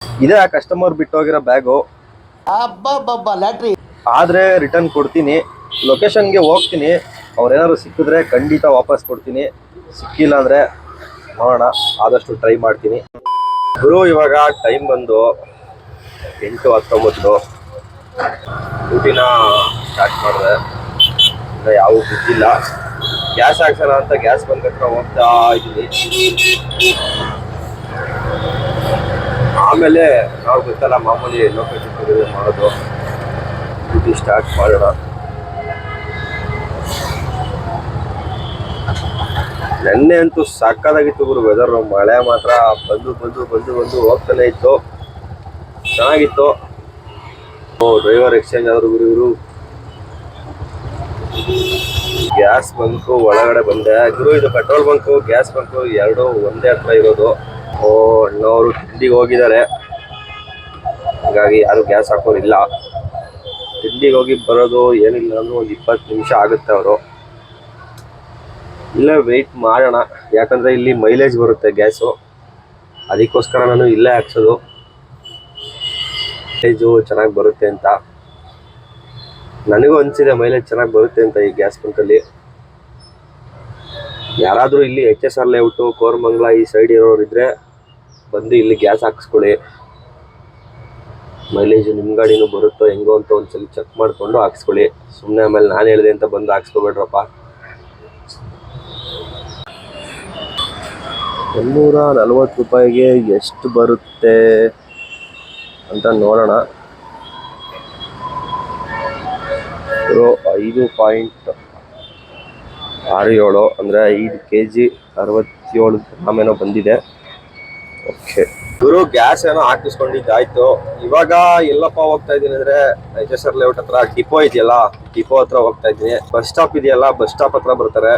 ಇದೆ ಆ customer ಬಿಟ್ಟೋಗಿರೋ bag. ಲ್ಯಾಟ್ರಿ ಆದರೆ ರಿಟರ್ನ್ ಕೊಡ್ತೀನಿ. ಲೊಕೇಶನ್ಗೆ ಹೋಗ್ತೀನಿ. ಅವ್ರೇನಾದ್ರು ಸಿಕ್ಕಿದ್ರೆ ಖಂಡಿತ ವಾಪಸ್ ಕೊಡ್ತೀನಿ. ಸಿಕ್ಕಿಲ್ಲ ಅಂದರೆ ನೋಡೋಣ, ಆದಷ್ಟು ಟ್ರೈ ಮಾಡ್ತೀನಿ. ಗುರು ಇವಾಗ ಟೈಮ್ ಬಂದು 8:19. ಡ್ಯೂಟಿನ ಸ್ಟಾರ್ಟ್ ಮಾಡಿದೆ. ಇನ್ನು ಯಾವ ಗೊತ್ತಿಲ್ಲ. ಗ್ಯಾಸ್ ಹಾಕ್ಸೋಣ ಅಂತ ಗ್ಯಾಸ್ ಬಂಕ್ ಹತ್ರ ಹೋಗ್ತಾ ಇದ್ದೀನಿ. ಆಮೇಲೆ ನಾವು ಗೊತ್ತಲ್ಲ ಮಾಮೂಲಿ ಲೊಕೇಶನ್ ಮಾಡೋದು. ಡ್ಯೂಟಿ ಸ್ಟಾರ್ಟ್ ಮಾಡೋಣ. ನೆನ್ನೆ ಅಂತೂ ಸಾಕಾಗಿತ್ತು ಗುರು ವೆದರ್. ಮಳೆ ಮಾತ್ರ ಬಂದು ಬಂದು ಬಂದು ಬಂದು ಹೋಗ್ತಾನೆ ಇತ್ತು. ಚೆನ್ನಾಗಿತ್ತು. ಡ್ರೈವರ್ ಎಕ್ಸ್ಚೇಂಜ್ ಆದ್ರು ಗುರು ಇವರು. ಗ್ಯಾಸ್ ಬಂಕು ಒಳಗಡೆ ಬಂದೆ ಗುರು. ಇದು ಪೆಟ್ರೋಲ್ ಬಂಕು ಗ್ಯಾಸ್ ಬಂಕು ಎರಡು ಒಂದೇ ಹತ್ರ ಇರೋದು. ಅಣ್ಣವರು ತಿಂಡಿಗೆ ಹೋಗಿದ್ದಾರೆ, ಹಾಗಾಗಿ ಯಾರು ಗ್ಯಾಸ್ ಹಾಕೋರಿಲ್ಲ. ತಿಂಡಿಗೆ ಹೋಗಿ ಬರೋದು ಏನಿಲ್ಲ ಅಂದ್ರೆ ಒಂದು 20 ನಿಮಿಷ ಆಗುತ್ತೆ. ಅವರು ಇಲ್ಲೇ ವೆಯ್ಟ್ ಮಾಡೋಣ, ಯಾಕಂದರೆ ಇಲ್ಲಿ ಮೈಲೇಜ್ ಬರುತ್ತೆ ಗ್ಯಾಸು. ಅದಕ್ಕೋಸ್ಕರ ನಾನು ಇಲ್ಲೇ ಹಾಕ್ಸೋದು. ಮೈಲೇಜು ಚೆನ್ನಾಗಿ ಬರುತ್ತೆ ಅಂತ ನನಗೂ ಅನಿಸಿದೆ. ಮೈಲೇಜ್ ಚೆನ್ನಾಗಿ ಬರುತ್ತೆ ಅಂತ ಈ ಗ್ಯಾಸ್ ಬಂಕಲ್ಲಿ. ಯಾರಾದರೂ ಇಲ್ಲಿ HSR ಲೇಔಟು ಕೋರಮಂಗಲ ಈ ಸೈಡ್ ಇರೋರಿದ್ದರೆ ಬಂದು ಇಲ್ಲಿ ಗ್ಯಾಸ್ ಹಾಕಿಸ್ಕೊಳ್ಳಿ. ಮೈಲೇಜು ನಿಮ್ಮ ಗಾಡಿನೂ ಬರುತ್ತೋ ಹೆಂಗೋ ಅಂತ ಒಂದ್ಸಲ ಚೆಕ್ ಮಾಡಿಕೊಂಡು ಹಾಕ್ಸ್ಕೊಳ್ಳಿ. ಸುಮ್ಮನೆ ಆಮೇಲೆ ನಾನು ಹೇಳಿದೆ ಅಂತ ಬಂದು ಹಾಕ್ಸ್ಕೊಬೇಡ್ರಪ್ಪ. 140 ರೂಪಾಯಿಗೆ ಎಷ್ಟು ಬರುತ್ತೆ ಅಂತ ನೋಡೋಣ. 5.67 ಅಂದರೆ 5 kg 67 ಗ್ರಾಮ್ ಏನೋ ಬಂದಿದೆ. ಓಕೆ ಗುರು, ಗ್ಯಾಸ್ ಏನೋ ಹಾಕಿಸ್ಕೊಂಡಿದ್ದಾಯ್ತು. ಇವಾಗ ಎಲ್ಲಪ್ಪ ಹೋಗ್ತಾ ಇದ್ದೀನಿ ಅಂದರೆ HSR ಲೇಔಟ್ ಹತ್ರ ಡಿಪೋ ಇದೆಯಲ್ಲ, ಡಿಪೋ ಹತ್ರ ಹೋಗ್ತಾ ಇದ್ದೀನಿ. ಬಸ್ ಸ್ಟಾಪ್ ಇದೆಯಲ್ಲ, ಬಸ್ ಸ್ಟಾಪ್ ಹತ್ರ ಬರ್ತಾರೆ.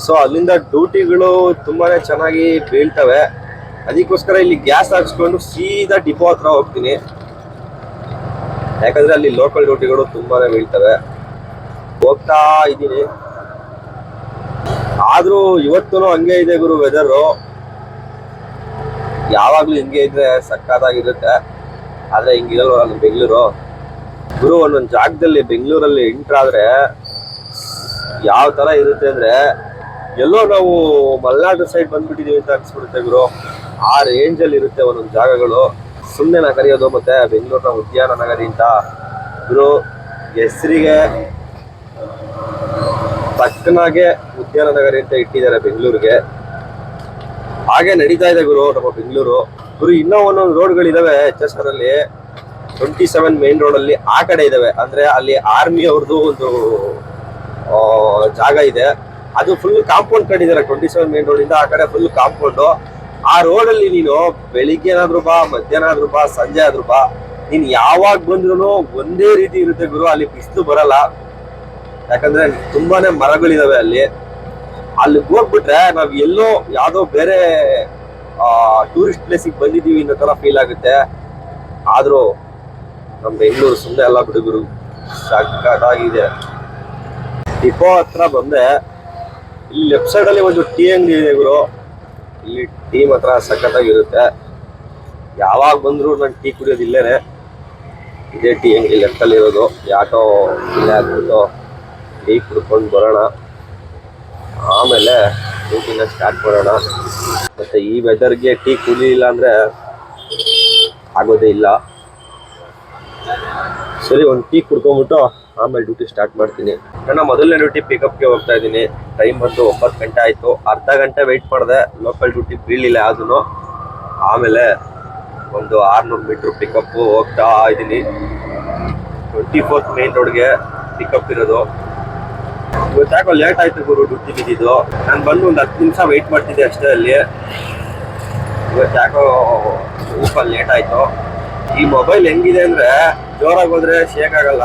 ಸೊ ಅಲ್ಲಿಂದ ಡ್ಯೂಟಿಗಳು ತುಂಬಾನೇ ಚೆನ್ನಾಗಿ ಬೀಳ್ತವೆ. ಅದಕ್ಕೋಸ್ಕರ ಇಲ್ಲಿ ಗ್ಯಾಸ್ ಹಾಕ್ಸ್ಕೊಂಡು ಸೀದಾ ಡಿಪೋ ಹತ್ರ ಹೋಗ್ತೀನಿ. ಯಾಕಂದ್ರೆ ಅಲ್ಲಿ ಲೋಕಲ್ ಡ್ಯೂಟಿಗಳು ತುಂಬಾನೇ ಬೀಳ್ತವೆ. ಹೋಗ್ತಾ ಇದ್ದೀನಿ. ಆದ್ರೂ ಇವತ್ತು ಹಂಗೆ ಇದೆ ಗುರು ವೆದರು. ಯಾವಾಗ್ಲೂ ಹಿಂಗೆ ಇದ್ರೆ ಸಕ್ಕತ್ತಾಗಿರುತ್ತೆ. ಆದ್ರೆ ಹಿಂಗಿರಲ್ವ ನಮ್ಮ ಬೆಂಗಳೂರು ಗುರು. ಒಂದೊಂದು ಜಾಗದಲ್ಲಿ ಬೆಂಗಳೂರಲ್ಲಿ ಎಂಟ್ರಾದ್ರೆ ಯಾವ ತರ ಇರುತ್ತೆ ಅಂದ್ರೆ ಎಲ್ಲೋ ನಾವು ಮಲೆನಾಡು ಸೈಡ್ ಬಂದ್ಬಿಟ್ಟಿದೀವಿ ಅಂತ ಅನ್ಸ್ಬಿಡುತ್ತೆ ಗುರು. ಆ ರೇಂಜಲ್ಲಿ ಇರುತ್ತೆ ಒಂದೊಂದು ಜಾಗಗಳು. ಸುಮ್ಮನೆ ನಾ ಕರೆಯೋದು ಮತ್ತೆ ಬೆಂಗಳೂರಿನ ಉದ್ಯಾನ ನಗರಿ ಅಂತ ಗುರು. ಹೆಸರಿಗೆ ತಕ್ಕನಾಗೆ ಉದ್ಯಾನ ನಗರಿ ಅಂತ ಇಟ್ಟಿದ್ದಾರೆ ಬೆಂಗಳೂರಿಗೆ. ಹಾಗೆ ನಡೀತಾ ಇದೆ ಗುರು ನಮ್ಮ ಬೆಂಗಳೂರು. ಗುರು ಇನ್ನೂ ಒಂದೊಂದು ರೋಡ್ಗಳಿದಾವೆ HSR ಅಲ್ಲಿ. 27 ಮೇನ್ ರೋಡ್ ಅಲ್ಲಿ ಆ ಕಡೆ ಇದಾವೆ. ಅಂದ್ರೆ ಅಲ್ಲಿ ಆರ್ಮಿ ಅವ್ರದ್ದು ಒಂದು ಜಾಗ ಇದೆ. ಅದು ಫುಲ್ ಕಾಂಪೌಂಡ್ ಕಟ್ಟಿದ್ದಾರೆ. 27 ಮೇನ್ ರೋಡ್ ಇಂದ ಆ ಕಡೆ ಫುಲ್ ಕಾಂಪೌಂಡು. ಆ ರೋಡಲ್ಲಿ ನೀನು ಬೆಳಿಗ್ಗೆ ಏನಾದ್ರು ಬಾ, ಮಧ್ಯಾಹ್ನ ಆದ್ರೂ ಬಾ, ಸಂಜೆ ಆದ್ರೂ ಬಾ, ನೀನ್ ಯಾವಾಗ ಬಂದ್ರು ಒಂದೇ ರೀತಿ ಇರುತ್ತೆ ಗುರು. ಅಲ್ಲಿ ಬಿಸಿಲು ಬರಲ್ಲ, ಯಾಕಂದ್ರೆ ತುಂಬಾನೇ ಮರಗಳಿದಾವೆ ಅಲ್ಲಿ. ಅಲ್ಲಿ ಹೋಗ್ಬಿಟ್ರೆ ನಾವ್ ಎಲ್ಲೋ ಯಾವ್ದೋ ಬೇರೆ ಟೂರಿಸ್ಟ್ ಪ್ಲೇಸಿಗೆ ಬಂದಿದೀವಿ ಅನ್ನೋ ತರ ಫೀಲ್ ಆಗುತ್ತೆ. ಆದ್ರೂ ನಮ್ ಬೆಂಗಳೂರು ಸುಮ್ಮನೆ ಎಲ್ಲ ಬಿಡುಗರು, ಸಕ್ಕತ್ತಾಗಿದೆ. ಡಿಪೋ ಹತ್ರ ಬಂದೆ. ಇಲ್ಲಿ ಲೆಫ್ಟ್ ಸೈಡ್ ಅಲ್ಲಿ ಒಂದು ಟೀ ಅಂಗಡಿ ಇದೆ ಗುರು. ಇಲ್ಲಿ ಟೀ ಮಾತ್ರ ಸಖತ್ತಾಗಿರುತ್ತೆ. ಯಾವಾಗ ಬಂದ್ರು ನಾನು ಟೀ ಕುಡಿಯೋದು ಇಲ್ಲೇನೆ. ಇದೇ ಟೀ ಅಂಗಡಿ ಲೆಫ್ಟ್ ಅಲ್ಲಿ ಇರೋದು. ಆಟೋ ಇಲ್ಲೇ ಹಾಕ್ಬಿಟ್ಟು ಟೀ ಕುಡ್ಕೊಂಡು ಬರೋಣ, ಆಮೇಲೆ ಡ್ಯೂಟಿನ ಸ್ಟಾರ್ಟ್ ಮಾಡೋಣ. ಮತ್ತೆ ಈ ವೆದರ್ಗೆ ಟೀ ಕುಡಿಲಿಲ್ಲ ಅಂದ್ರೆ ಆಗೋದೇ ಇಲ್ಲ. ಸರಿ, ಒಂದು ಟೀ ಕುಡ್ಕೊಂಡ್ಬಿಟ್ಟು ಆಮೇಲೆ ಡ್ಯೂಟಿ ಸ್ಟಾರ್ಟ್ ಮಾಡ್ತೀನಿ. ನನ್ನ ಮೊದಲನೇ ಡ್ಯೂಟಿ ಪಿಕಪ್ಗೆ ಹೋಗ್ತಾ ಇದ್ದೀನಿ. ಟೈಮ್ ಬಂದು 9 ಗಂಟೆ ಆಯಿತು. ಅರ್ಧ ಗಂಟೆ ವೆಯ್ಟ್ ಮಾಡಿದೆ, ಲೋಕಲ್ ಡ್ಯೂಟಿ ಬೀಳಿಲ್ಲ ಯಾವುದೂ. ಆಮೇಲೆ ಒಂದು 600 ಮೀಟ್ರ್ ಪಿಕಪ್ಪು ಹೋಗ್ತಾ ಇದ್ದೀನಿ. 24th ಮೇನ್ ರೋಡ್ಗೆ ಪಿಕಪ್ ಇರೋದು. ಇವತ್ತು ಯಾಕೋ ಲೇಟ್ ಆಯಿತು ಗುರು ಡ್ಯೂಟಿ ಬಿದ್ದಿದ್ದು. ನಾನು ಬಂದು ಒಂದು 10 ನಿಮಿಷ ವೆಯ್ಟ್ ಮಾಡ್ತಿದ್ದೆ ಅಷ್ಟೇ ಅಲ್ಲಿ. ಇವತ್ತು ಯಾಕೋ ಸ್ವಲ್ಪ ಲೇಟ್ ಆಯಿತು. ಈ ಮೊಬೈಲ್ ಹೆಂಗಿದೆ ಅಂದರೆ ಜೋರಾಗಿ ಹೋದರೆ ಶೇಕ್ ಆಗಲ್ಲ,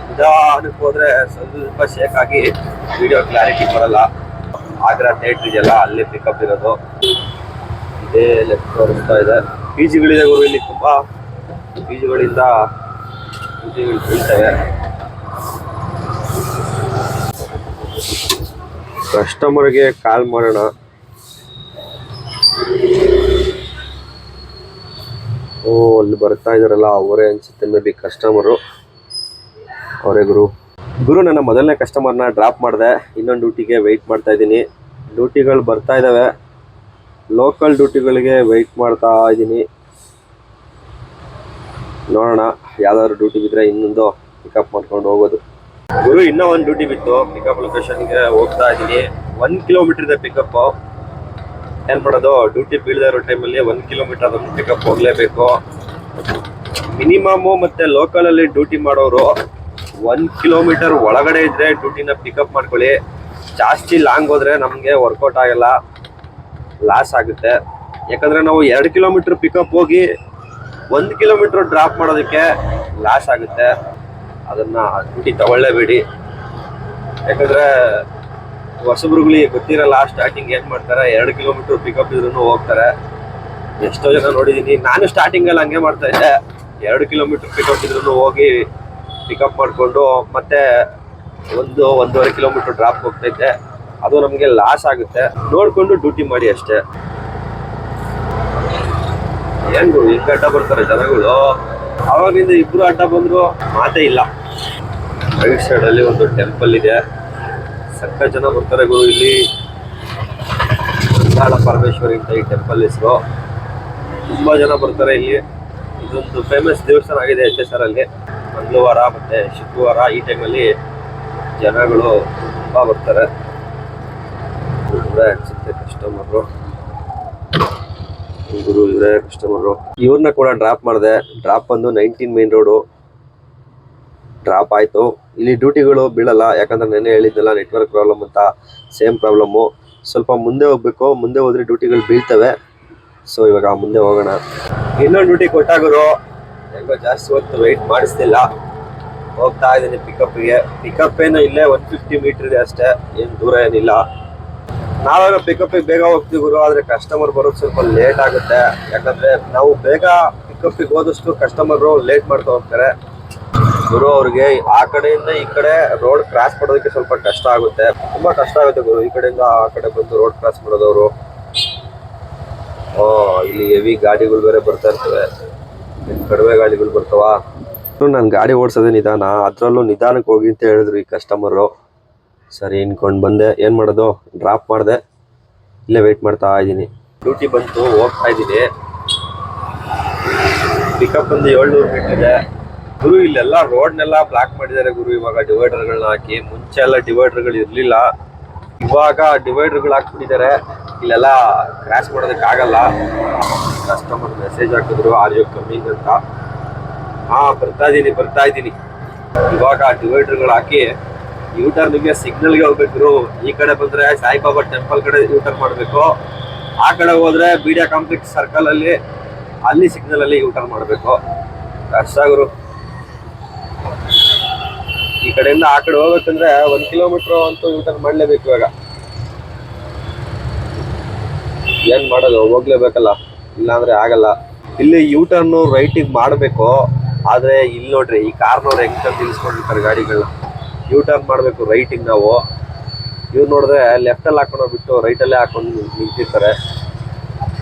ನಿಧಾನಕ್ಕೆ ಹೋದರೆ ಸ್ವಲ್ಪ ಶೇಕ್ ಆಗಿ ವಿಡಿಯೋ ಕ್ಲಾರಿಟಿ ಬರಲ್ಲ. ಆಗ್ರಾ ಥಿಯೇಟ್ರ್ ಇದೆಯಲ್ಲ, ಅಲ್ಲೇ ಪಿಕಪ್ ಇರೋದು. ಇದೇ ಲೆಫ್ಟ್ ತೋರಿಸ್ತಾ ಇದೆ. ಪಿ ಜಿಗಳಿದೆ ಗುರು ಇಲ್ಲಿ, ತುಂಬ ಪಿ ಜಿಗಳಿಂದ ಡ್ಯೂಟಿಗಳು ಬೀಳ್ತವೆ. ಕಸ್ಟಮರ್ಗೆ ಕಾಲ್ ಮಾಡೋಣ. ಓ ಅಲ್ಲಿ ಬರ್ತಾ ಇದಾರಲ್ಲ ಅವರೇ ಅನ್ಸುತ್ತೆ ಮೇ ಬಿ ಕಸ್ಟಮರು. ಅವರೇ ಗುರು ನನ್ನ ಮೊದಲನೇ ಕಸ್ಟಮರ್ನ ಡ್ರಾಪ್ ಮಾಡಿದೆ. ಇನ್ನೊಂದು ಡ್ಯೂಟಿಗೆ ವೆಯ್ಟ್ ಮಾಡ್ತಾ ಇದ್ದೀನಿ. ಡ್ಯೂಟಿಗಳು ಬರ್ತಾ ಇದ್ದಾವೆ. ಲೋಕಲ್ ಡ್ಯೂಟಿಗಳಿಗೆ ವೆಯ್ಟ್ ಮಾಡ್ತಾ ಇದ್ದೀನಿ. ನೋಡೋಣ ಯಾವ್ದಾದ್ರು ಡ್ಯೂಟಿ ಬಿದ್ದರೆ ಇನ್ನೊಂದು ಪಿಕಪ್ ಮಾಡ್ಕೊಂಡು ಹೋಗೋದು. ಗುರು ಇನ್ನೂ ಒಂದು ಡ್ಯೂಟಿ ಬಿತ್ತು. ಪಿಕಪ್ ಲೊಕೇಶನ್ಗೆ ಹೋಗ್ತಾ ಇದ್ದೀನಿ. 1 ಕಿಲೋಮೀಟರ್ ಇದೆ ಪಿಕಪ್ಪು. ಏನು ಮಾಡೋದು, ಡ್ಯೂಟಿ ಬೀಳದೇ ಇರೋ ಟೈಮಲ್ಲಿ 1 ಕಿಲೋಮೀಟರ್ ಅದನ್ನು ಪಿಕಪ್ ಹೋಗಲೇಬೇಕು. ಮಿನಿಮಮ್ಮು ಮತ್ತು ಲೋಕಲಲ್ಲಿ ಡ್ಯೂಟಿ ಮಾಡೋರು 1 ಕಿಲೋಮೀಟರ್ ಒಳಗಡೆ ಇದ್ದರೆ ಡ್ಯೂಟಿನ ಪಿಕಪ್ ಮಾಡ್ಕೊಳ್ಳಿ. ಜಾಸ್ತಿ ಲಾಂಗ್ ಹೋದರೆ ನಮಗೆ ವರ್ಕೌಟ್ ಆಗಲ್ಲ, ಲಾಸ್ ಆಗುತ್ತೆ. ಯಾಕಂದರೆ ನಾವು 2 ಕಿಲೋಮೀಟ್ರ್ ಪಿಕಪ್ ಹೋಗಿ 1 ಕಿಲೋಮೀಟ್ರ್ ಡ್ರಾಪ್ ಮಾಡೋದಕ್ಕೆ ಲಾಸ್ ಆಗುತ್ತೆ. ಅದನ್ನು ಡ್ಯೂಟಿ ತಗೊಳ್ಳೇಬೇಡಿ. ಯಾಕಂದರೆ ಹೊಸಬ್ರುಗಳಿಗೆ ಗೊತ್ತಿರಲ್ಲ, ಸ್ಟಾರ್ಟಿಂಗ್ ಏನು ಮಾಡ್ತಾರೆ 2 ಕಿಲೋಮೀಟ್ರ್ ಪಿಕಪ್ ಇದ್ರೂ ಹೋಗ್ತಾರೆ. ಎಷ್ಟೋ ಜನ ನೋಡಿದ್ದೀನಿ. ನಾನು ಸ್ಟಾರ್ಟಿಂಗಲ್ಲಿ ಹಂಗೆ ಮಾಡ್ತಾ ಇದ್ದೆ. 2 ಕಿಲೋಮೀಟ್ರ್ ಪಿಕಪ್ ಇದ್ರೂ ಹೋಗಿ ಪಿಕಪ್ ಮಾಡಿಕೊಂಡು ಮತ್ತೆ 1-1.5 ಕಿಲೋಮೀಟ್ರ್ ಡ್ರಾಪ್ ಹೋಗ್ತೈತೆ. ಅದು ನಮಗೆ ಲಾಸ್ ಆಗುತ್ತೆ. ನೋಡಿಕೊಂಡು ಡ್ಯೂಟಿ ಮಾಡಿ ಅಷ್ಟೇ. ಏನು ಹಿಂಗೆ ಅಡ್ಡ ಬರ್ತಾರೆ ಜನಗಳು. ಆವಾಗಿಂದ ಇಬ್ಬರು ಅಡ್ಡ ಬಂದರು ಮಾತೇ ಇಲ್ಲ. ರೈಟ್ ಸೈಡಲ್ಲಿ ಒಂದು ಟೆಂಪಲ್ ಇದೆ. ಸಕ್ಕ ಜನ ಬರ್ತಾರೆ ಗುರು ಇಲ್ಲಿ. ಕಾಳ ಪರಮೇಶ್ವರಿ ಅಂತ ಈ ಟೆಂಪಲ್ ಹೆಸರು. ತುಂಬ ಜನ ಬರ್ತಾರೆ ಇಲ್ಲಿ. ಇದೊಂದು ಫೇಮಸ್ ದೇವಸ್ಥಾನ ಆಗಿದೆ HSR ಅಲ್ಲಿ. ಮಂಗಳವಾರ ಮತ್ತು ಶುಕ್ರವಾರ ಈ ಟೈಮಲ್ಲಿ ಜನಗಳು ತುಂಬ ಬರ್ತಾರೆ. ಅನ್ಸುತ್ತೆ ಕಸ್ಟಮರು. ಗುರು ಇವರೇ ಕಸ್ಟಮರು. ಇವ್ರನ್ನ ಕೂಡ ಡ್ರಾಪ್ ಮಾಡಿದೆ. ಡ್ರಾಪ್ ಬಂದು 19 ಮೇನ್ ರೋಡು. ಡ್ರಾಪ್ ಆಯಿತು. ಇಲ್ಲಿ ಡ್ಯೂಟಿಗಳು ಬೀಳಲ್ಲ, ಯಾಕಂದ್ರೆ ನೆನ್ನೆ ಹೇಳಿದ್ದೆಲ್ಲ ನೆಟ್ವರ್ಕ್ ಪ್ರಾಬ್ಲಮ್ ಅಂತ. Same problem. ಸ್ವಲ್ಪ ಮುಂದೆ ಹೋಗ್ಬೇಕು. ಮುಂದೆ ಹೋದ್ರೆ ಡ್ಯೂಟಿಗಳು ಬೀಳ್ತವೆ. ಸೊ ಇವಾಗ ಮುಂದೆ ಹೋಗೋಣ. ಇನ್ನೊಂದು ಡ್ಯೂಟಿ ಕೊಟ್ಟಾಗರು ಹೆಂಗೋ ಜಾಸ್ತಿ ಹೊತ್ತು ವೆಯ್ಟ್ ಮಾಡಿಸ್ತಿಲ್ಲ. ಹೋಗ್ತಾ ಇದ್ದೀನಿ ಪಿಕಪ್ಗೆ. ಪಿಕಪ್ ಏನು ಇಲ್ಲೇ 150 ಮೀಟ್ರ್ ಇದೆ ಅಷ್ಟೇ, ಏನು ದೂರ ಏನಿಲ್ಲ. ನಾವಾಗ ಪಿಕಪ್ಪಿಗೆ ಬೇಗ ಹೋಗ್ತೀವಿ ಗುರು, ಆದರೆ ಕಸ್ಟಮರ್ ಬರೋದು ಸ್ವಲ್ಪ ಲೇಟ್ ಆಗುತ್ತೆ. ಯಾಕಂದರೆ ನಾವು ಬೇಗ ಪಿಕಪ್ಪಿಗೆ ಹೋದಷ್ಟು ಕಸ್ಟಮರು ಲೇಟ್ ಮಾಡ್ತಾ ಹೋಗ್ತಾರೆ ಗುರು. ಅವ್ರಿಗೆ ಆ ಕಡೆಯಿಂದ ಈ ಕಡೆ ರೋಡ್ ಕ್ರಾಸ್ ಮಾಡೋದಕ್ಕೆ ಸ್ವಲ್ಪ ಕಷ್ಟ ಆಗುತ್ತೆ, ತುಂಬ ಕಷ್ಟ ಆಗುತ್ತೆ ಗುರು. ಈ ಕಡೆಯಿಂದ ಆ ಕಡೆ ಬಂದು ರೋಡ್ ಕ್ರಾಸ್ ಮಾಡೋದವರು. ಇಲ್ಲಿ ಹೆವಿ ಗಾಡಿಗಳು ಬೇರೆ ಬರ್ತಾ ಇರ್ತವೆ. ಕಡಿಮೆ ಗಾಡಿಗಳು ಬರ್ತಾವ. ನಾನು ಗಾಡಿ ಓಡಿಸೋದೇ ನಿಧಾನ, ಅದರಲ್ಲೂ ನಿಧಾನಕ್ಕೆ ಹೋಗಿ ಅಂತ ಹೇಳಿದ್ರು ಈ ಕಸ್ಟಮರು. ಸರಿ ಅನ್ಕೊಂಡು ಬಂದೆ. ಏನು ಮಾಡೋದು, ಡ್ರಾಪ್ ಮಾಡಿದೆ. ಇಲ್ಲೇ ವೆಯ್ಟ್ ಮಾಡ್ತಾ ಇದ್ದೀನಿ. ಡ್ಯೂಟಿ ಬಂತು, ಹೋಗ್ತಾ ಇದ್ದೀನಿ. ಪಿಕಪ್ ಒಂದು 700 ಮೀಟರ್ ಇದೆ ಗುರು. ಇಲ್ಲೆಲ್ಲ ರೋಡ್ನೆಲ್ಲ ಬ್ಲಾಕ್ ಮಾಡಿದ್ದಾರೆ ಗುರು ಇವಾಗ ಡಿವೈಡರ್ಗಳನ್ನ ಹಾಕಿ. ಮುಂಚೆ ಎಲ್ಲ ಡಿವೈಡರ್ಗಳು ಇರಲಿಲ್ಲ, ಇವಾಗ ಡಿವೈಡರ್ಗಳು ಹಾಕ್ಬಿಟ್ಟಿದ್ದಾರೆ. ಇಲ್ಲೆಲ್ಲ ಕ್ರಾಶ್ ಮಾಡೋದಕ್ಕೆ ಆಗಲ್ಲ. ಕಸ್ಟಮರ್ ಮೆಸೇಜ್ ಹಾಕಿದ್ರು ಆರ್ ಯು ಕಮ್ಮಿಂಗ್ ಅಂತ. ಬರ್ತಾ ಇದ್ದೀನಿ. ಇವಾಗ ಡಿವೈಡರ್ಗಳು ಹಾಕಿ ಯೂಟರ್ನ್ಗೆ ಸಿಗ್ನಲ್ಗೆ ಹೋಗ್ಬೇಕು. ಈ ಕಡೆ ಬಂದರೆ ಸಾಯಿಬಾಬಾ ಟೆಂಪಲ್ ಕಡೆ ಯೂಟರ್ನ್ ಮಾಡಬೇಕು. ಆ ಕಡೆ ಹೋದ್ರೆ BDA ಕಾಂಪ್ಲೆಕ್ಸ್ ಸರ್ಕಲ್ ಅಲ್ಲಿ ಸಿಗ್ನಲ್ ಅಲ್ಲಿ ಯೂಟರ್ನ್ ಮಾಡಬೇಕು. ಕಷ್ಟ ಗುರು. ಈ ಕಡೆಯಿಂದ ಆ ಕಡೆ ಹೋಗ್ಬೇಕಂದ್ರೆ 1 ಕಿಲೋಮೀಟರ್ ಅಂತೂ ಯೂಟರ್ನ್ ಮಾಡಲೇಬೇಕು. ಇವಾಗ ಏನ್ ಮಾಡೋದು, ಹೋಗ್ಲೇಬೇಕಲ್ಲ, ಇಲ್ಲಾಂದ್ರೆ ಆಗಲ್ಲ. ಇಲ್ಲಿ ಯೂಟರ್ನ್ ರೈಟಿಗೆ ಮಾಡಬೇಕು. ಆದ್ರೆ ಇಲ್ಲಿ ನೋಡ್ರಿ ಈ ಕಾರ್ನವ್ರು ಹೆಂಗ್ ನಿಲ್ಸ್ಕೊಂಡಿರ್ತಾರೆ ಗಾಡಿಗಳನ್ನ. ಯೂಟರ್ನ್ ಮಾಡಬೇಕು ರೈಟಿಗೆ ನಾವು. ಇವ್ರು ನೋಡಿದ್ರೆ ಲೆಫ್ಟಲ್ಲಿ ಹಾಕೊಂಡೋಗ್ಬಿಟ್ಟು ರೈಟಲ್ಲೇ ಹಾಕೊಂಡು ನಿಂತಿರ್ತಾರೆ.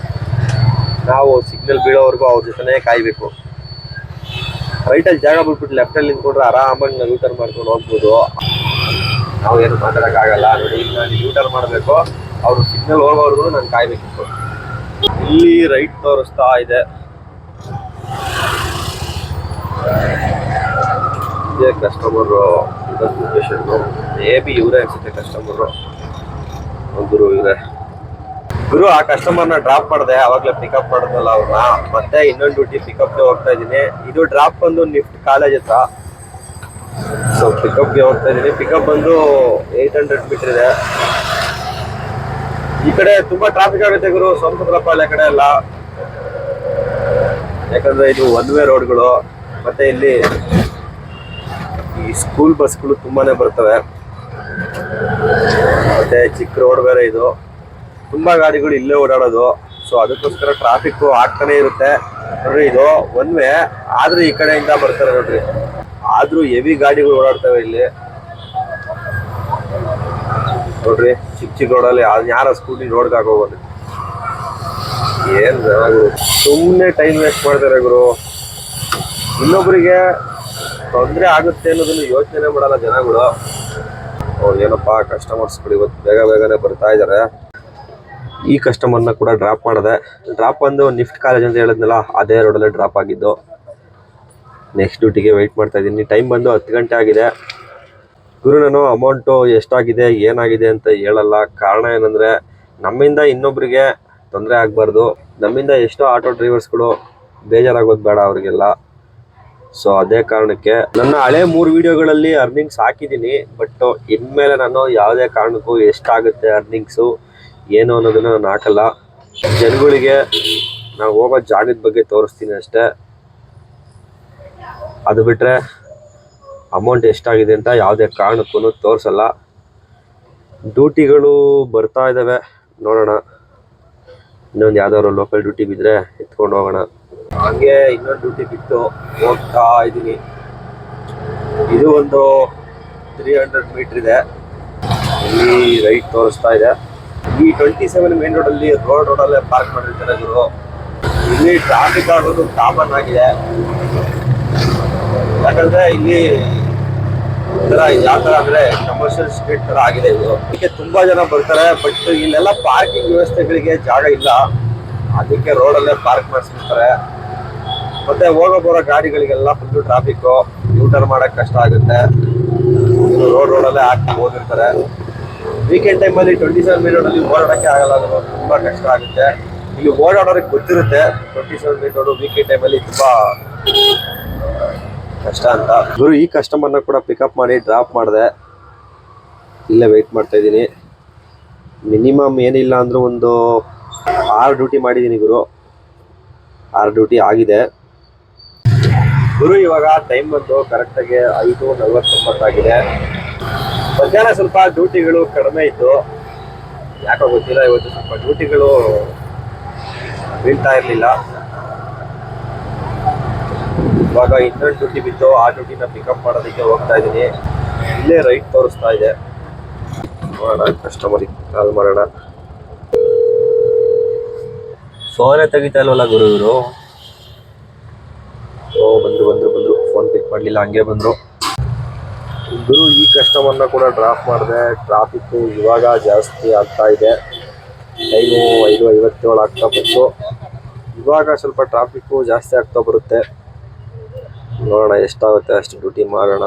ನಾವು ಸಿಗ್ನಲ್ ಬೀಳೋವರೆಗೂ ಅವ್ರ ಜೊತೆನೇ ಕಾಯ್ಬೇಕು. ರೈಟಲ್ಲಿ ಜಾಗ ಬಿಟ್ಬಿಟ್ಟು ಲೆಫ್ಟಲ್ಲಿ ನಿಂತ್ಕೊಂಡ್ರೆ ಆರಾಮಾಗಿ ನಾವು ಯೂಟರ್ನ್ ಮಾಡ್ಕೊಂಡು ಹೋಗ್ಬೋದು. ನಾವು ಏನು ಮಾತಾಡೋಕ್ಕಾಗಲ್ಲ. ನೋಡಿ ಈಗ ನಾನು ಯೂಟರ್ನ್ ಮಾಡಬೇಕು, ಅವರು ಸಿಗ್ನಲ್ ಹೋಗೋವರೆಗೂ ನಾನು ಕಾಯ್ಬೇಕಿತ್ತು. ಇಲ್ಲಿ ರೈಟ್ ತೋರಿಸ್ತಾ ಇದೆ. ಇದೇ ಕಸ್ಟಮರು ಲೊಕೇಶನ್ನು. ಮೇ ಬಿ ಇವರೇ ಅನ್ಸುತ್ತೆ ಕಸ್ಟಮರು. ಗುರು ಇವರೇ ಗುರು. ಆ ಕಸ್ಟಮರ್ನ ಡ್ರಾಪ್ ಮಾಡಿದೆ, ಅವಾಗಲೇ ಪಿಕಪ್ ಮಾಡಿದ್ನಲ್ಲ ಅವ್ರನ್ನ. ಮತ್ತೆ ಇನ್ನೊಂದು ಡ್ಯೂಟಿ ಪಿಕಪ್ಗೆ ಹೋಗ್ತಾ ಇದ್ದೀನಿ. ಇದು ಡ್ರಾಪ್ ಬಂದು ನಿಫ್ಟ್ ಕಾಲೇಜ್ ಹತ್ರ. ಸೊ ಪಿಕಪ್ಗೆ ಹೋಗ್ತಾ ಇದ್ದೀನಿ. ಪಿಕಪ್ ಬಂದು 800 ಮೀಟರ್ ಇದೆ. ಈ ಕಡೆ ತುಂಬಾ ಟ್ರಾಫಿಕ್ ಆಗುತ್ತೆ ಗುರು, ಸೋಮಸುಂದರಪಾಳ್ಯ ಕಡೆ ಎಲ್ಲ. ಯಾಕಂದ್ರೆ ಇದು 1 ವೇ ರೋಡ್ಗಳು. ಮತ್ತೆ ಇಲ್ಲಿ ಈ ಸ್ಕೂಲ್ ಬಸ್ಗಳು ತುಂಬಾನೇ ಬರ್ತವೆ. ಮತ್ತೆ ಚಿಕ್ಕ ರೋಡ್ ಬೇರೆ ಇದು. ತುಂಬಾ ಗಾಡಿಗಳು ಇಲ್ಲೇ ಓಡಾಡೋದು. ಸೊ ಅದಕ್ಕೋಸ್ಕರ ಟ್ರಾಫಿಕ್ ಆಗ್ತಾನೆ ಇರುತ್ತೆ ನೋಡ್ರಿ. ಇದು 1 ವೇ ಆದ್ರೆ ಈ ಕಡೆಯಿಂದ ಬರ್ತಾರೆ ನೋಡ್ರಿ. ಆದ್ರೂ ಹೆವಿ ಗಾಡಿಗಳು ಓಡಾಡ್ತವೆ ಇಲ್ಲಿ ನೋಡ್ರಿ. ಚಿಕ್ಕ ರೋಡಲ್ಲಿ ಯಾರ ಸ್ಕೂಟಿ ರೋಡ್ಗೆ ಹಾಕೋಬೋದು. ಏನ್ ಜನಗಳು ಸುಮ್ಮನೆ ಟೈಮ್ ವೇಸ್ಟ್ ಮಾಡ್ತಾರೆ ಗುರು. ಇನ್ನೊಬ್ಬರಿಗೆ ತೊಂದರೆ ಆಗುತ್ತೆ ಅನ್ನೋದನ್ನು ಯೋಚನೆ ಮಾಡಲ್ಲ ಜನಗಳು. ಅವ್ರು ಏನಪ್ಪಾ ಕಸ್ಟಮರ್ಸ್ಗಳು ಇವತ್ತು ಬೇಗ ಬೇಗನೆ ಬರ್ತಾ ಇದ್ದಾರೆ. ಈ ಕಸ್ಟಮರ್ನ ಕೂಡ ಡ್ರಾಪ್ ಮಾಡಿದೆ. ಡ್ರಾಪ್ ಬಂದು ನಿಫ್ಟ್ ಕಾಲೇಜ್ ಅಂತ ಹೇಳಿದ್ನಲ್ಲ, ಅದೇ ರೋಡಲ್ಲೇ ಡ್ರಾಪ್ ಆಗಿದ್ದು. ನೆಕ್ಸ್ಟ್ ಡ್ಯೂಟಿಗೆ ವೆಯ್ಟ್ ಮಾಡ್ತಾ ಇದ್ದೀನಿ. ಟೈಮ್ ಬಂದು 10 ಗಂಟೆ ಆಗಿದೆ. ಗುರು, ನಾನು ಅಮೌಂಟು ಎಷ್ಟಾಗಿದೆ ಏನಾಗಿದೆ ಅಂತ ಹೇಳಲ್ಲ. ಕಾರಣ ಏನಂದರೆ, ನಮ್ಮಿಂದ ಇನ್ನೊಬ್ಬರಿಗೆ ತೊಂದರೆ ಆಗಬಾರ್ದು. ನಮ್ಮಿಂದ ಎಷ್ಟೋ ಆಟೋ ಡ್ರೈವರ್ಸ್ಗಳು ಬೇಜಾರಾಗೋದು ಬೇಡ ಅವ್ರಿಗೆಲ್ಲ. ಸೊ ಅದೇ ಕಾರಣಕ್ಕೆ ನನ್ನ ಹಳೆ 3 ವಿಡಿಯೋಗಳಲ್ಲಿ ಅರ್ನಿಂಗ್ಸ್ ಹಾಕಿದ್ದೀನಿ. ಬಟ್ ಇನ್ಮೇಲೆ ನಾನು ಯಾವುದೇ ಕಾರಣಕ್ಕೂ ಎಷ್ಟಾಗುತ್ತೆ ಅರ್ನಿಂಗ್ಸು ಏನು ಅನ್ನೋದನ್ನು ನಾನು ಹಾಕಲ್ಲ. ಜನಗಳಿಗೆ ನಾವು ಹೋಗೋ ಜಾಗದ ಬಗ್ಗೆ ತೋರಿಸ್ತೀನಿ ಅಷ್ಟೇ. ಅದು ಬಿಟ್ಟರೆ ಅಮೌಂಟ್ ಎಷ್ಟಾಗಿದೆ ಅಂತ ಯಾವುದೇ ಕಾರಣಕ್ಕೂ ತೋರಿಸಲ್ಲ. ಡ್ಯೂಟಿಗಳು ಬರ್ತಾ ಇದ್ದಾವೆ, ನೋಡೋಣ. ಇನ್ನೊಂದು ಯಾವ್ದಾದ್ರು ಲೋಕಲ್ ಡ್ಯೂಟಿ ಬಿದ್ದರೆ ಎತ್ಕೊಂಡು ಹೋಗೋಣ. ಹಾಗೆ ಇನ್ನೊಂದು ಡ್ಯೂಟಿ ಬಿಟ್ಟು ಹೋಗ್ತಾ ಇದ್ದೀನಿ. ಇದು ಒಂದು 300 ಮೀಟ್ರ್ ಇದೆ. ಇಲ್ಲಿ ರೈಟ್ ತೋರಿಸ್ತಾ ಇದೆ. ಈ 27 ಮೇನ್ ರೋಡಲ್ಲಿ ರೋಡಲ್ಲೇ ಪಾರ್ಕ್ ಮಾಡಿರ್ತಾರೆ ಗುರು. ಇಲ್ಲಿ ಟ್ರಾಫಿಕ್ ಆಗೋದು ಕಾಮನ್ ಆಗಿದೆ. ಯಾಕಂದ್ರೆ ಇಲ್ಲಿ ಯಾವ ತರ ಅಂದ್ರೆ ಕಮರ್ಷಿಯಲ್ ಸ್ಟ್ರೀಟ್ ತರ ಆಗಿದೆ ಇದು. ಇದಕ್ಕೆ ತುಂಬಾ ಜನ ಬರ್ತಾರೆ. ಬಟ್ ಇಲ್ಲೆಲ್ಲ ಪಾರ್ಕಿಂಗ್ ವ್ಯವಸ್ಥೆಗಳಿಗೆ ಜಾಗ ಇಲ್ಲ. ಅದಕ್ಕೆ ರೋಡಲ್ಲೇ ಪಾರ್ಕ್ ಮಾಡಿಸ್ಬಿಡ್ತಾರೆ. ಮತ್ತೆ ಹೋಗೋ ಬರೋ ಗಾಡಿಗಳಿಗೆಲ್ಲ ಫುಲ್ ಟ್ರಾಫಿಕ್. ಯೂಟರ್ನ್ ಮಾಡಕ್ ಕಷ್ಟ ಆಗುತ್ತೆ. ರೋಡಲ್ಲೇ ಹಾಕಿ ಹೋಗಿರ್ತಾರೆ. ವೀಕೆಂಡ್ ಟೈಮಲ್ಲಿ 27 ಮೇನ್ ರೋಡಲ್ಲಿ ಓಡಾಡಕ್ಕೆ ಆಗಲ್ಲ. ತುಂಬಾ ಕಷ್ಟ ಆಗುತ್ತೆ. ಇಲ್ಲಿ ಓಡಾಡೋರಿಗೆ ಗೊತ್ತಿರುತ್ತೆ 27 ಮೇನ್ ರೋಡ್ ವೀಕೆಂಡ್ ಟೈಮಲ್ಲಿ ತುಂಬಾ ಕಷ್ಟ ಅಂತ. ಗುರು, ಈ ಕಸ್ಟಮರ್ನ ಕೂಡ ಪಿಕಪ್ ಮಾಡಿ ಡ್ರಾಪ್ ಮಾಡಿದೆ. ಇಲ್ಲೇ ವೆಯ್ಟ್ ಮಾಡ್ತಾ ಇದ್ದೀನಿ. ಮಿನಿಮಮ್ ಏನಿಲ್ಲ ಅಂದ್ರೂ ಒಂದು 6 ಡ್ಯೂಟಿ ಮಾಡಿದ್ದೀನಿ ಗುರು. 6 ಡ್ಯೂಟಿ ಆಗಿದೆ ಗುರು. ಇವಾಗ ಟೈಮ್ ಬಂದು ಕರೆಕ್ಟಾಗಿ 5:49 ಆಗಿದೆ. ಮಧ್ಯಾಹ್ನ ಸ್ವಲ್ಪ ಡ್ಯೂಟಿಗಳು ಕಡಿಮೆ ಇತ್ತು. ಯಾಕೋ ಗೊತ್ತಿಲ್ಲ, ಇವತ್ತು ಸ್ವಲ್ಪ ಡ್ಯೂಟಿಗಳು ಬೀಳ್ತಾ ಇರಲಿಲ್ಲ. ಇವಾಗ ಇನ್ನೊಂದು ಡ್ಯೂಟಿ ಬಿತ್ತು. ಆ ಡ್ಯೂಟಿನ ಪಿಕಪ್ ಮಾಡೋದಕ್ಕೆ ಹೋಗ್ತಾ ಇದ್ದೀನಿ. ಇಲ್ಲೇ ರೈಟ್ ತೋರಿಸ್ತಾ ಇದೆ. ನೋಡೋಣ, ಕಸ್ಟಮರಿಗೆ ಕಾಲ್ ಮಾಡೋಣ. ಫೋನೇ ತೆಗಿತಾ ಇಲ್ವಲ್ಲ ಗುರು ಇವರು. ಬಂದ್ರು. ಫೋನ್ ಪಿಕ್ ಮಾಡಲಿಲ್ಲ, ಹಂಗೆ ಬಂದರು ಗುರು. ಈ ಕಸ್ಟಮರ್ನ ಕೂಡ ಡ್ರಾಪ್ ಮಾಡಿದೆ. ಟ್ರಾಫಿಕ್ಕು ಇವಾಗ ಜಾಸ್ತಿ ಆಗ್ತಾ ಇದೆ. ಟೈಮು 5:57 ಆಗ್ತಾ ಬಂತು. ಇವಾಗ ಸ್ವಲ್ಪ ಟ್ರಾಫಿಕ್ಕು ಜಾಸ್ತಿ ಆಗ್ತಾ ಬರುತ್ತೆ. ನೋಡೋಣ ಎಷ್ಟಾಗುತ್ತೆ ಅಷ್ಟು ಡ್ಯೂಟಿ ಮಾಡೋಣ.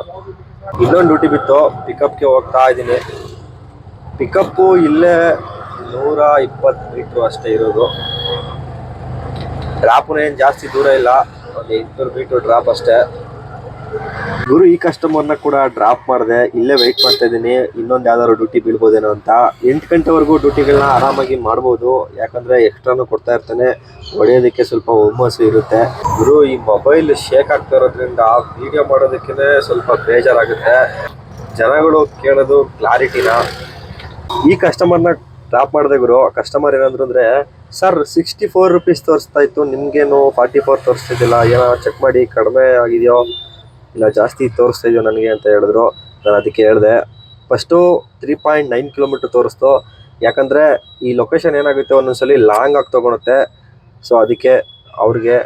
ಇನ್ನೊಂದು ಡ್ಯೂಟಿ ಬಿತ್ತು. ಪಿಕಪ್ಗೆ ಹೋಗ್ತಾ ಇದ್ದೀನಿ. ಪಿಕಪ್ಪು ಇಲ್ಲೇ 120 ಮೀಟ್ರು ಅಷ್ಟೇ ಇರೋದು. ಡ್ರಾಪು ಏನು ಜಾಸ್ತಿ ದೂರ ಇಲ್ಲ, ಒಂದು 800 ಮೀಟ್ರ್ ಡ್ರಾಪ್ ಅಷ್ಟೇ ಗುರು. ಈ ಕಸ್ಟಮರ್ನ ಕೂಡ ಡ್ರಾಪ್ ಮಾಡಿದೆ. ಇಲ್ಲೇ ವೆಯ್ಟ್ ಮಾಡ್ತಾ ಇದ್ದೀನಿ. ಇನ್ನೊಂದು ಯಾವ್ದಾದ್ರು ಡ್ಯೂಟಿ ಬೀಳ್ಬೋದೇನೋ ಅಂತ. 8 ಗಂಟೆವರೆಗೂ ಡ್ಯೂಟಿಗಳನ್ನ ಆರಾಮಾಗಿ ಮಾಡ್ಬೋದು. ಯಾಕಂದರೆ ಎಕ್ಸ್ಟ್ರಾನು ಕೊಡ್ತಾ ಇರ್ತಾನೆ. ಹೊಡೆಯೋದಕ್ಕೆ ಸ್ವಲ್ಪ ಹುಮ್ಮಸ್ಸು ಇರುತ್ತೆ ಗುರು. ಈ ಮೊಬೈಲ್ ಶೇಕ್ ಆಗ್ತಾ ಇರೋದ್ರಿಂದ ವಿಡಿಯೋ ಮಾಡೋದಕ್ಕೆ ಸ್ವಲ್ಪ ಬೇಜಾರಾಗುತ್ತೆ. ಜನಗಳು ಕೇಳೋದು ಕ್ಲಾರಿಟಿನ. ಈ ಕಸ್ಟಮರ್ನ ಡ್ರಾಪ್ ಮಾಡಿದೆ ಗುರು. ಕಸ್ಟಮರ್ ಏನಂದ್ರು ಅಂದರೆ, ಸರ್ 64 ರುಪೀಸ್ ತೋರಿಸ್ತಾ ಇತ್ತು, ನಿಮಗೇನು 44 ತೋರಿಸ್ತಿದ್ದಿಲ್ಲ, ಏನೋ ಚೆಕ್ ಮಾಡಿ ಕಡಿಮೆ ಆಗಿದೆಯೋ ಇಲ್ಲ ಜಾಸ್ತಿ ತೋರಿಸ್ತಾ ಇದೆಯೋ ನನಗೆ ಅಂತ ಹೇಳಿದ್ರು. ನಾನು ಅದಕ್ಕೆ ಹೇಳಿದೆ, ಫಸ್ಟು 3.9 ಕಿಲೋಮೀಟ್ರ್ ತೋರಿಸ್ತು. ಯಾಕಂದರೆ ಈ ಲೊಕೇಶನ್ ಏನಾಗುತ್ತೆ ಒಂದೊಂದ್ಸಲಿ ಲಾಂಗ್ ಆಗಿ ತೊಗೊಳುತ್ತೆ. ಸೊ ಅದಕ್ಕೆ ಅವ್ರಿಗೆ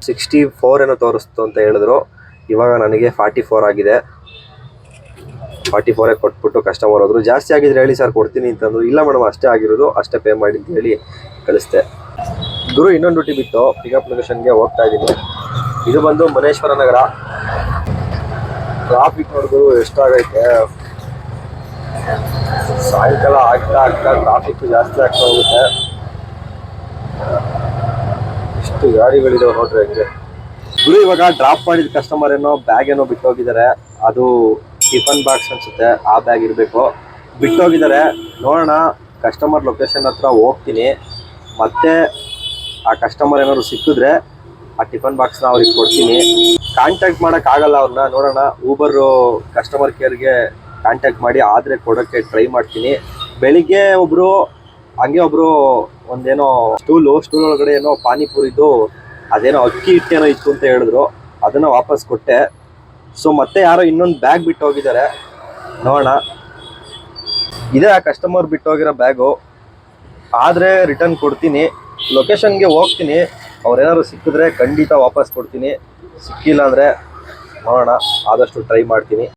64 ಏನೋ ತೋರಿಸ್ತು ಅಂತ ಹೇಳಿದ್ರು. ಇವಾಗ ನನಗೆ 44 ಆಗಿದೆ. 44 ಕೊಟ್ಬಿಟ್ಟು ಕಸ್ಟಮರ್ ಹೋದ್ರು. ಜಾಸ್ತಿ ಆಗಿದ್ರೆ ಹೇಳಿ ಸರ್ ಕೊಡ್ತೀನಿ ಅಂತಂದ್ರು. ಇಲ್ಲ ಮೇಡಮ್, ಅಷ್ಟೇ ಆಗಿರೋದು, ಅಷ್ಟೇ ಪೇ ಮಾಡಿ ಅಂತ ಹೇಳಿ ಕಳಿಸ್ದೆ ಗುರು. ಇನ್ನೊಂದು ಡ್ಯೂಟಿ ಬಿತ್ತು. ಪಿಕಪ್ ಲೊಕೇಶನ್ಗೆ ಹೋಗ್ತಾ ಇದ್ದೀನಿ. ಇದು ಬಂದು ಮನೇಶ್ವರ ನಗರ. ಟ್ರಾಫಿಕ್ ನೋಡಿದ್ರು ಎಷ್ಟಾಗೈತೆ. ಸಾಯಂಕಾಲ ಆಗ್ತಾ ಟ್ರಾಫಿಕ್ ಜಾಸ್ತಿ ಆಗ್ತಾ ಹೋಗುತ್ತೆ. ಎಷ್ಟು ಗಾಡಿಗಳಿದಾವೆ ನೋಡ್ರಿ ಹಂಗೆ ಗುರು. ಇವಾಗ ಡ್ರಾಪ್ ಮಾಡಿದ ಕಸ್ಟಮರ್ ಏನೋ ಬ್ಯಾಗ್ ಏನೋ ಬಿಟ್ಟೋಗಿದ್ದಾರೆ. ಅದು ಟಿಫನ್ ಬಾಕ್ಸ್ ಅನ್ಸುತ್ತೆ, ಆ ಬ್ಯಾಗ್ ಇರಬೇಕು. ಬಿಟ್ಟೋಗಿದ್ದಾರೆ. ನೋಡೋಣ, ಕಸ್ಟಮರ್ ಲೊಕೇಶನ್ ಹತ್ರ ಹೋಗ್ತೀನಿ. ಮತ್ತೆ ಆ ಕಸ್ಟಮರ್ ಏನಾದ್ರು ಸಿಕ್ಕಿದ್ರೆ ಆ ಟಿಫನ್ ಬಾಕ್ಸ್ನ ಅವ್ರಿಗೆ ಕೊಡ್ತೀನಿ. ಕಾಂಟ್ಯಾಕ್ಟ್ ಮಾಡೋಕ್ಕಾಗಲ್ಲ ಅವ್ರನ್ನ. ನೋಡೋಣ, ಊಬರು ಕಸ್ಟಮರ್ ಕೇರ್ಗೆ ಕಾಂಟ್ಯಾಕ್ಟ್ ಮಾಡಿ ಆದರೆ ಕೊಡೋಕ್ಕೆ ಟ್ರೈ ಮಾಡ್ತೀನಿ. ಬೆಳಿಗ್ಗೆ ಒಬ್ಬರು ಒಂದೇನೋ ಸ್ಟೂಲ್ ಒಳಗಡೆ ಏನೋ ಪಾನಿಪುರಿದು ಅದೇನೋ ಅಕ್ಕಿ ಹಿಟ್ಟೇನೋ ಇತ್ತು ಅಂತ ಹೇಳಿದ್ರು. ಅದನ್ನು ವಾಪಸ್ ಕೊಟ್ಟೆ. ಸೊ ಮತ್ತೆ ಯಾರೋ ಇನ್ನೊಂದು ಬ್ಯಾಗ್ ಬಿಟ್ಟು ಹೋಗಿದ್ದಾರೆ. ನೋಡೋಣ, ಇದೇ ಆ ಕಸ್ಟಮರ್ ಬಿಟ್ಟು ಹೋಗಿರೋ ಬ್ಯಾಗು. ಆದರೆ ರಿಟರ್ನ್ ಕೊಡ್ತೀನಿ. ಲೊಕೇಶನ್ಗೆ ಹೋಗ್ತೀನಿ. ಅವ್ರೇನಾದ್ರು ಸಿಕ್ಕಿದ್ರೆ ಖಂಡಿತ ವಾಪಸ್ ಕೊಡ್ತೀನಿ, ಸಿಕ್ಕಿಲ್ಲ ಅಂದರೆ ನೋಡೋಣ, ಆದಷ್ಟು ಟ್ರೈ ಮಾಡ್ತೀನಿ.